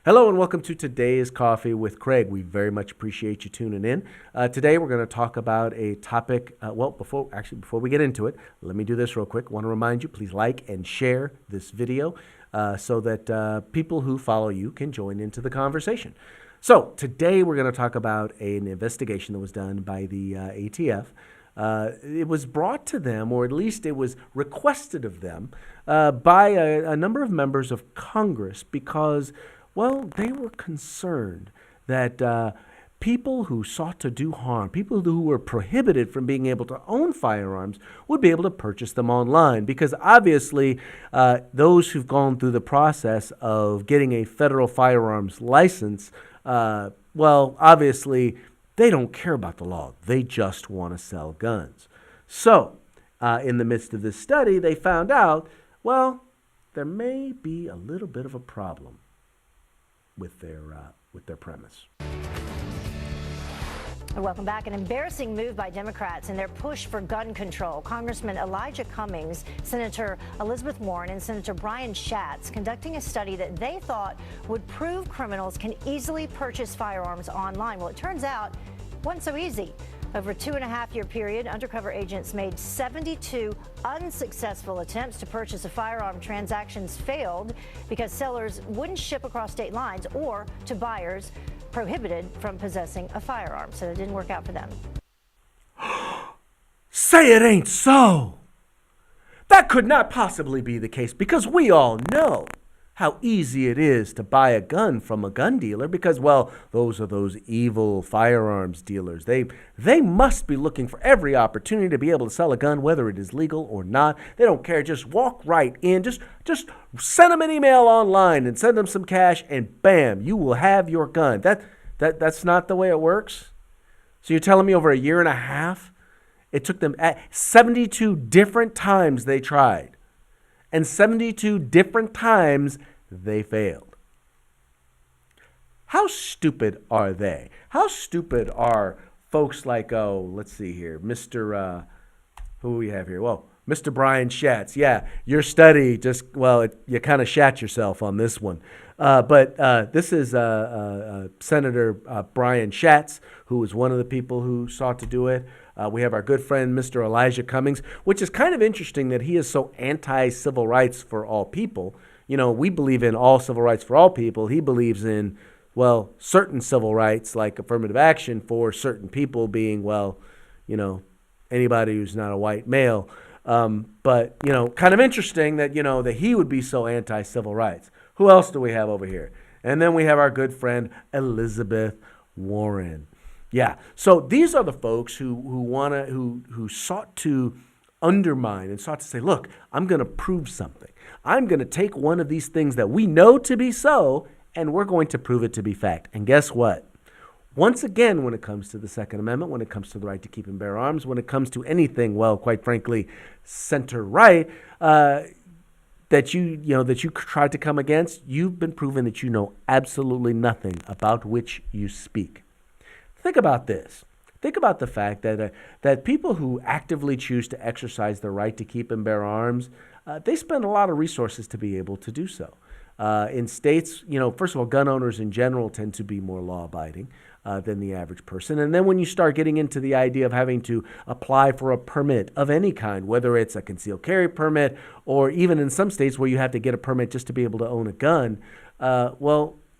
Hello and welcome to today's Coffee with Craig. We very much appreciate you tuning in. Today we're going to talk about a topic. Before we get into it, let me do this real quick. I want to remind you, please like and share this video so that people who follow you can join into the conversation. So today we're going to talk about an investigation that was done by the ATF. It was brought to them, or at least it was requested of them, by a number of members of Congress because, well, they were concerned that people who sought to do harm, people who were prohibited from being able to own firearms, would be able to purchase them online. Because obviously, those who've gone through the process of getting a federal firearms license, obviously, they don't care about the law. They just want to sell guns. So, in the midst of this study, they found out, well, there may be a little bit of a problem with their premise. Welcome back. An embarrassing move by Democrats in their push for gun control. Congressman Elijah Cummings, Senator Elizabeth Warren, and Senator Brian Schatz conducting a study that they thought would prove criminals can easily purchase firearms online. Well, it turns out it wasn't so easy. Over a 2.5-year period, undercover agents made 72 unsuccessful attempts to purchase a firearm. Transactions failed because sellers wouldn't ship across state lines or to buyers prohibited from possessing a firearm. So it didn't work out for them. Say it ain't so. That could not possibly be the case because we all know how easy it is to buy a gun from a gun dealer because, well, those are those evil firearms dealers. They must be looking for every opportunity to be able to sell a gun, whether it is legal or not. They don't care. Just walk right in. Just send them an email online and send them some cash, and bam, you will have your gun. That's not the way it works. So you're telling me over a year and a half, it took them 72 different times they tried. And 72 different times they failed. How stupid are they? How stupid are folks like, let's see here, Mr. Who we have here? Well, Mr. Brian Schatz. Yeah, your study you kind of shat yourself on this one. But this is Senator Brian Schatz, who was one of the people who sought to do it. We have our good friend, Mr. Elijah Cummings, which is kind of interesting that he is so anti-civil rights for all people. You know, we believe in all civil rights for all people. He believes in, well, certain civil rights like affirmative action for certain people being, well, you know, anybody who's not a white male. But, you know, kind of interesting that, you know, that he would be so anti-civil rights. Who else do we have over here? And then we have our good friend, Elizabeth Warren. Yeah, so these are the folks who sought to undermine and sought to say, look, I'm going to prove something. I'm going to take one of these things that we know to be so, and we're going to prove it to be fact. And guess what? Once again, when it comes to the Second Amendment, when it comes to the right to keep and bear arms, when it comes to anything, well, quite frankly, center-right, that you tried to come against, you've been proven that you know absolutely nothing about which you speak. Think about this. Think about the fact that people who actively choose to exercise their right to keep and bear arms, they spend a lot of resources to be able to do so. In states, you know, first of all, gun owners in general tend to be more law-abiding than the average person. And then when you start getting into the idea of having to apply for a permit of any kind, whether it's a concealed carry permit or even in some states where you have to get a permit just to be able to own a gun,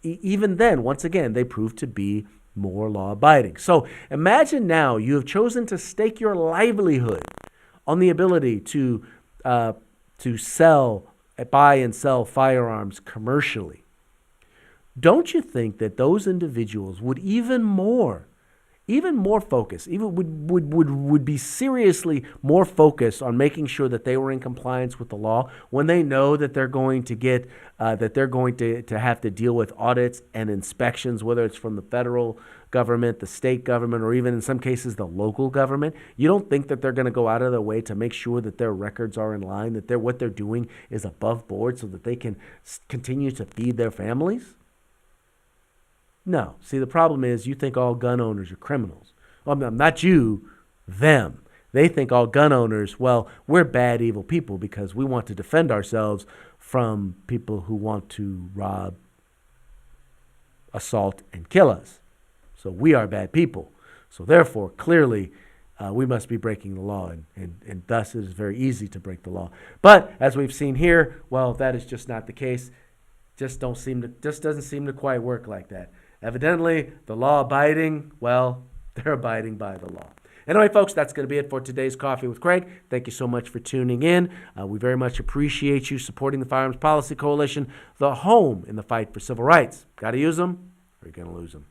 even then, once again, they prove to be more law-abiding. So imagine now you have chosen to stake your livelihood on the ability to buy and sell firearms commercially. Don't you think that those individuals would even more focused, even would be seriously more focused on making sure that they were in compliance with the law when they know that they're going to get to have to deal with audits and inspections, whether it's from the federal government, the state government, or even in some cases the local government? You don't think that they're going to go out of their way to make sure that their records are in line, that what they're doing is above board so that they can continue to feed their families? No. See, the problem is you think all gun owners are criminals. Well, not you, them. They think all gun owners, well, we're bad, evil people because we want to defend ourselves from people who want to rob, assault, and kill us. So we are bad people. So therefore, clearly, we must be breaking the law, and thus it is very easy to break the law. But as we've seen here, well, that is just not the case. Just doesn't seem to quite work like that. Evidently, the law abiding, well, they're abiding by the law. Anyway, folks, that's going to be it for today's Coffee with Craig. Thank you so much for tuning in. We very much appreciate you supporting the Firearms Policy Coalition, the home in the fight for civil rights. Got to use them, or you're going to lose them.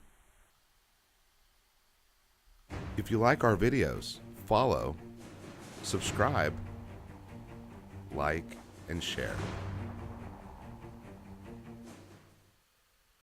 If you like our videos, follow, subscribe, like, and share.